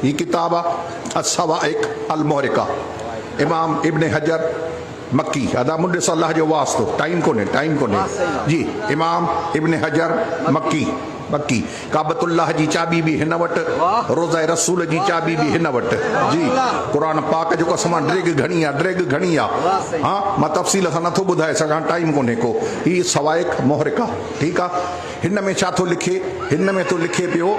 ये किताब अस्सवाइक अल मुहरिका इमाम इब्न हजर मक्की अदा मुंडे सल्लाह जो वास्तो टाइम कोने जी इमाम इब्न हजर मक्की मक्की काबतुल्लाह जी चाबी भी हिन वट रोज़ा रसूल जी चाबी भी हिन वट जी कुरान पाक जो कसम ड्रेग घणी आ हाँ मां तफ़सील सां नथो ॿुधाए सघां टाइम कोन्हे को ही सवाइक मुहरिका ठीकु आहे हिन में छा थो लिखे हिन में तो लिखे पियो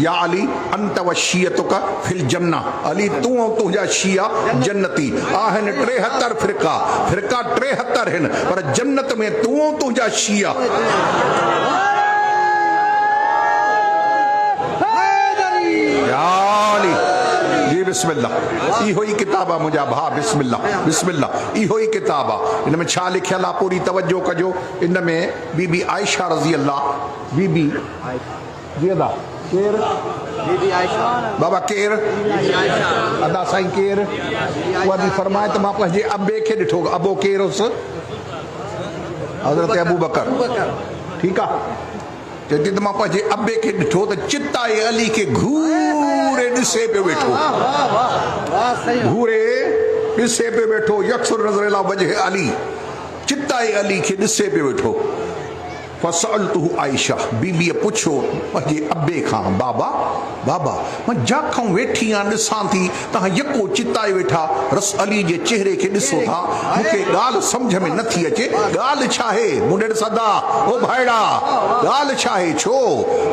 या अली अंत व शियतुका फिल जन्ना अली तू ऐं तुंहिंजा शिया जन्नती आहिनि 73 फिरका 73 हिन पर जन्नत में तू ऐं तुंहिंजा शिया बिस्मिल्लाह इहो ही किताब आहे मुंहिंजा भाउ बिस्मिल्लाह इहो ही किताब आहे इन में छा लिखियल आहे पूरी तवज्जो कजो इन में बीबी आयशा रज़ी अल्लाह बीबी जी अदा केर बीबी आयशा बाबा केर अदा साईं केर उहा बि फरमाए त मां पंहिंजे अबे खे ॾिठो अबो केर हुअसि हज़रत अबू बकर ठीकु आहे चवंदी त मां पंहिंजे अबे खे ॾिठो त चिताए अली खे घूरे ॾिसे पियो वेठो घूरे ॾिसे पियो वेठो यक्सुर नज़र अला वजह अली चिताए अली खे ॾिसे पियो वेठो फसअलतुहु आयशा बीबीअ पुछो पंहिंजे अबे खां बाबा मां जाखां वेठी आहियां ॾिसां थी तव्हां यको चिताए वेठा रस अली जे चेहरे खे ॾिसो था मूंखे ॻाल्हि सम्झ में नथी अचे ॻाल्हि छा आहे मुंडे सदा ओ भाइड़ा ॻाल्हि छा आहे छो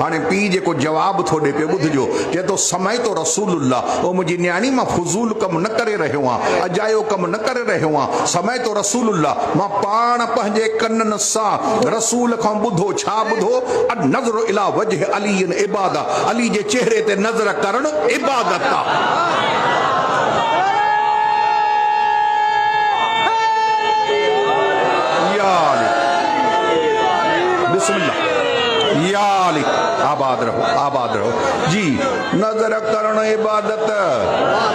हाणे पीउ जेको जवाबु थो ॾे पियो ॿुधिजो चए थो समय तो रसूलुल्लाह ओ मुंहिंजी न्याणी मां फुज़ूल कमु न करे रहियो आहियां अजायो कमु न करे रहियो आहियां समय तो रसूलुल्लाह मां पाण पंहिंजे कननि सां रसूल खां बुधो छा बुधो नज़र इला वजह अली इबादत अली जे चेहरे ते नज़र करण इबादत या अली आबाद रहो जी नजर करण इबादत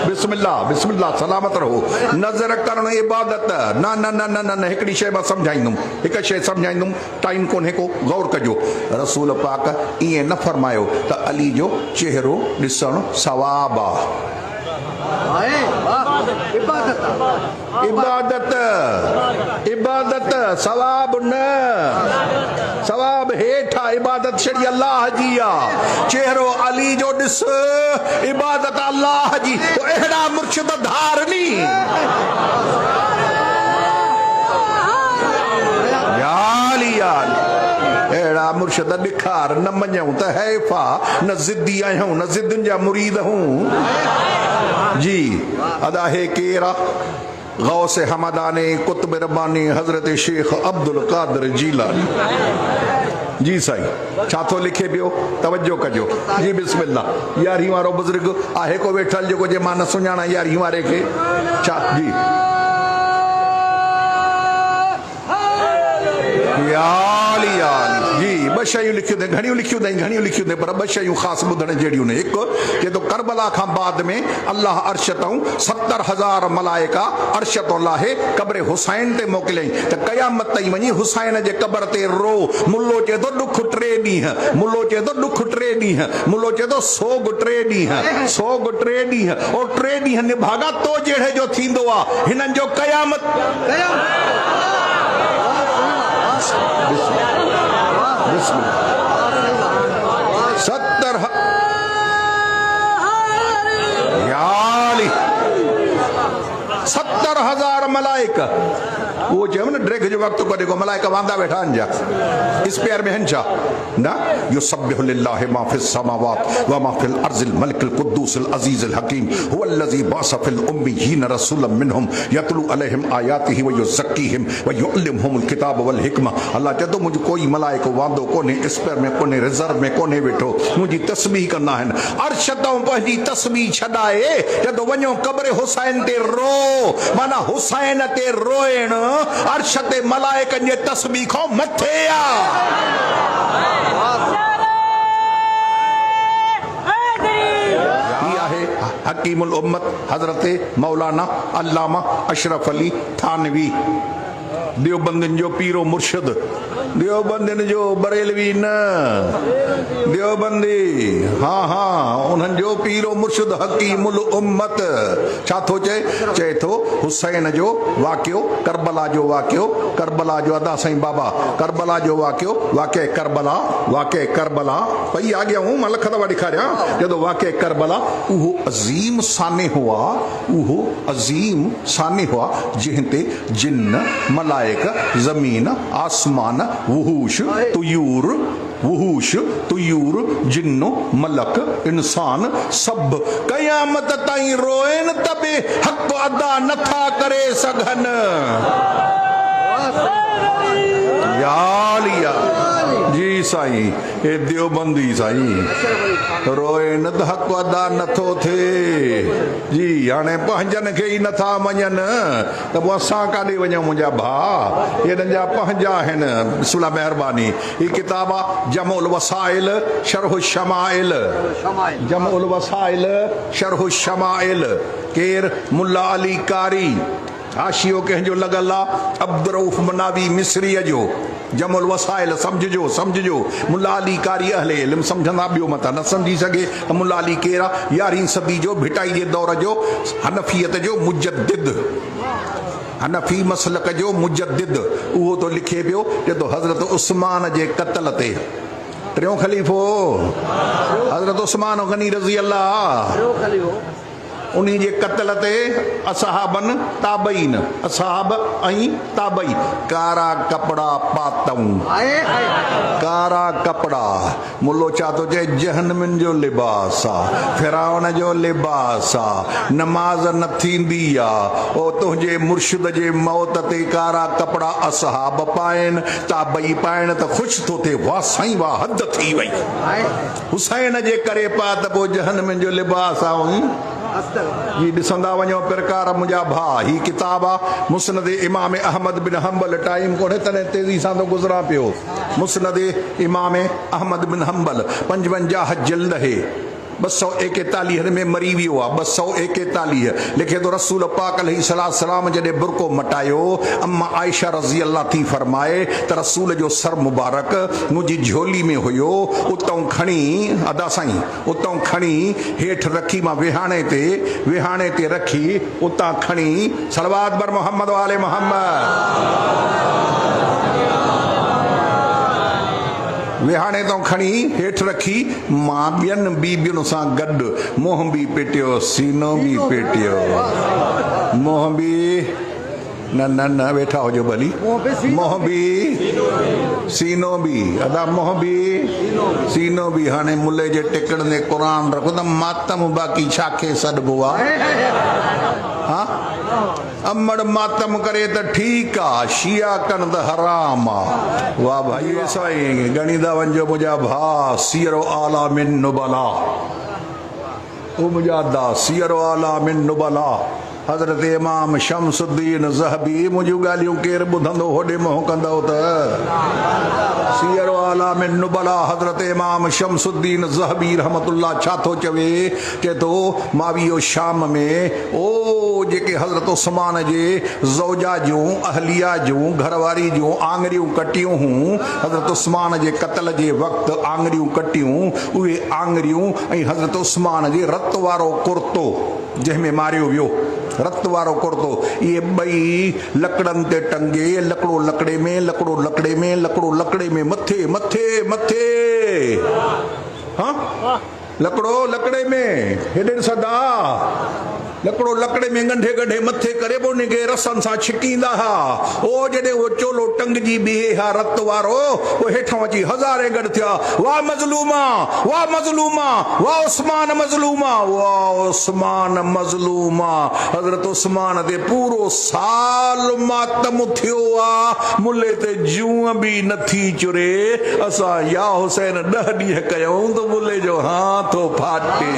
बिस्मिल्लाह सलामत रहो नजर करण इबादत न हिकड़ी शइ मां सम्झाईंदुमि हिकु शइ सम्झाईंदुमि टाइम कोन्हे को गौर कजो रसूल पाक ईअं न फरमायो त अली जो चेहरो ॾिसणु सवाब आहे इबादत सवाब न सवाब हेठा इबादत शरी अल्लाह जी आ चेहरो अली जो ॾिस इबादत अल्लाह जी तो अहिड़ा मुर्शिद धारनी अहिड़ा मुर्शिद ॾिखार न मञूं त हैफ़ा न ज़िद्दी आहियूं न ज़िद्दुनि जा मुरीद हूं जी अदा हे केरा गौस हमदाने कुतुब रब्बानी हजरत शेख अब्दुल कादिर जीलानी जी साईं छा थो लिखे पियो तवज्जो कजो जी बिस्मिल्लाह यारहीं वारो बुज़ुर्ग आहे को वेठल जेको जे मां न सुञाणा यारहीं वारे खे छा जी जी ॿ शयूं लिखियूं अथई घणियूं लिखियूं पर ॿ शयूं ख़ासि ॿुधण जहिड़ियूं आहिनि हिकु चए थो करबला खां बाद में अल्लाह अर्श ताऊं 70,000 मलाइका अर्श तो लाहे क़ब्र हुसैन ते मोकिलियईं त क़यामत ताईं वञी हुसैन जे क़ब्र ते रो मुल्लो चए थो ॾुख 3 ॾींहं मुल्लो चए थो सोग 3 ॾींहं और 3 ॾींहं निभागा तो जहिड़े जो थींदो आहे हिननि जो क़यामत सत्तर हजार मलाइका वो चयो न ड्रेग जो वक्त को देखो मलाइका वांदा वेठा आहिनि जा इस प्यार में हन छा ना युसब्बिहु लिल्लाहि मा फिस समावात व मा फिल अर्जिल मलिकुल कुद्दूसिल अजीजिल हकीम हुवल्लज़ी बासा फिल उम्मियीन रसूलन मिनहुम यतलू अलैहिम आयातिही व युज़क्कीहिम व युअल्लिमुहुमुल किताब वल हिकमा अल्लाह चतो मुझ कोई मलाइको वांदो कोने इस प्यार में कोने रिजर्व में कोने वेठो मुझी तस्बीह कंदा आहिनि अर्श तां पंहिंजी तस्बीह छॾाए जदो वञो क़ब्र हुसैन ते रो माना हुसैन ते रोइण अर्श ते मलाइकनि जे तस्बीह खां मथे हकीमुल उम्मत हजरत मौलाना अल्लामा अशरफ अली थानवी देवबंदिन जो पीरो मुर्शिद देवबंदिन जो बरेलवी न देवबंदी हाँ हाँ उन्हनि जो पीरो मुर्शिद हकीमुल उम्मत छा थो चए थो हुसैन जो वाक़ियो करबला जो वाक़ियो करबला जो अदा साईं बाबा करबला जो वाक़ियो वाक़े करबला पई आ गया हूं मां लख दफ़ा ॾेखारियां जॾहिं वाक़े करबला उहो अज़ीम साने हुआ जंहिं ते जिन्न मलाइक ज़मीन आसमान वहूश तुयूर जिन्नो मलक इंसान सब क़यामत ताईं रोइन तबे हक़ अदा नथा करे सघन जी साईं हे देवबंदी साईं रोए न त हक़ अदा नथो थिए जी हाणे पंहिंजनि खे ई नथा मञनि त पोइ असां काॾे वञूं मुंहिंजा भाउ हेॾनि जा पंहिंजा आहिनि बिस्मिल्लाह महिरबानी ही किताब आहे जमुल वसाइल शरह शमाइल जमुल वसाइल शरह शमाइल केर मुल्ला अली कारी हाशियो कंहिंजो लॻल आहे अब्दुरऊफ़ मनावी मिस्रीअ जो जमुल वसाइल समझिजो मुल्ला अली कारी अहले इल्म समझंदा ॿियो मथां न सम्झी सघे त मुल्ला अली केरु आहे 11वीं सदी जो भिटाई जे दौर जो हनफियत जो मुजद्दिद हनफी मसलक जो मुजद्दिद उहो तो लिखे पियो जो हज़रत उस्मान जे क़त्ल ते टियों ख़लीफ़ो हज़रत उस्मान गनी रज़ी अल्लाह उन्हीं जे क़त्ल ते असहाबन ताबईन असहाब ऐं ताबई कारा कपड़ा पातऊं कारा कपड़ा मुल्लो छा थो चए जहन्नमिन जो लिबास आहे फिराउन जो लिबास आहे नमाज़ न थींदी आहे ओ तुंहिंजे मुर्शिद जे मौत ते कारा कपड़ा असहाब पाइनि ताबई पाइनि त ख़ुशि थो थिए वाह साईं वाह हद थी वई हुसैन जे करे पा त पोइ जहन्नमिन जो लिबास आहे जी ॾिसंदा वञो प्रकार मुंहिंजा भाउ ही किताब आहे मुस्नद इमाम अहमद बिन हंबल टाइम कोन्हे तॾहिं तेज़ी सां थो गुज़रां पियो मुस्नद इमाम अहमद बिन हंबल 55 जिल्द है 241 में मरी वियो आहे 241 लिखे थो रसूल पाक अलैहिस्सलाम जॾहिं बुरको मटायो अम्मा आयशा रज़ी अल्लाह थी फरमाए त रसूल जो सर मुबारक मुंहिंजी झोली में हुयो उतां खणी अदा साईं उतां खणी हेठि रखी मां विहाणे ते रखी उतां खणी सलवात बर मोहम्मद वाले मोहम्मद विहाणे तो खणी हेठि रखी मां ॿियनि बीबियुनि सां गॾु मोह बि पेटियो सीनो बि पेटियो मोह बि न वेठा हुजो भली मोह बि सीनो बि अदा मोह बि सीनो बि हाणे मुल्ले जे टिकड़ ते क़ुरान रखो त मातम बाक़ी छाखे सॾिबो आहे अमड़ मातम करे त ठीकु आहे शिया कनि त हराम आहे वाह भाई साईं ॻणींदा वञो मुंहिंजा भाउ सीरो आला मिन नुबला ओ मुंहिंजा दा सीरो आला मिन नुबला हज़रत इमाम शमसुद्दीन ज़हबी मुंहिंजूं ॻाल्हियूं केरु ॿुधंदो होॾे मोह कंदो त सीरो आला मिन नुबला हज़रत इमाम शमसुद्दीन ज़हबी रहमतुल्लाह छा थो चए थो मावियो शाम में ओ जेके हज़रत उस्मान जे ज़ौजा जूं अहलिया जूं घरवारी जूं आङरियूं कटियूं हूं हज़रत उस्मान जे क़त्ल जे वक़्तु आङरियूं कटियूं उहे आङरियूं ऐं हज़रत उस्मान जे रत वारो कुर्तो जंहिंमें मारियो वियो रत वारो कुर्तो ये ॿई लकड़नि ते टंगे लकड़ो लकड़े में लकड़ो लकड़े में मथे हाँ लकड़ो लकड़े में हेॾे सदा लकड़ो लकड़े में गंढे गंढे मथे करे पोइ उनखे रसनि सां छिकींदा हा ओ जॾहिं उहो चोलो टंगजी बीहे हा रत वारो उहो हेठां अची हज़ारे गॾु थिया वाह मज़लूमा वाह उस्मान मज़लूमा हज़रत उस्मान ते पूरो साल मातम थियो आहे मुल्ले ते जूं बि नथी चुरे असां या हुसैन 10 ॾींहं कयूं त मुल्ले जो हाथो फाटे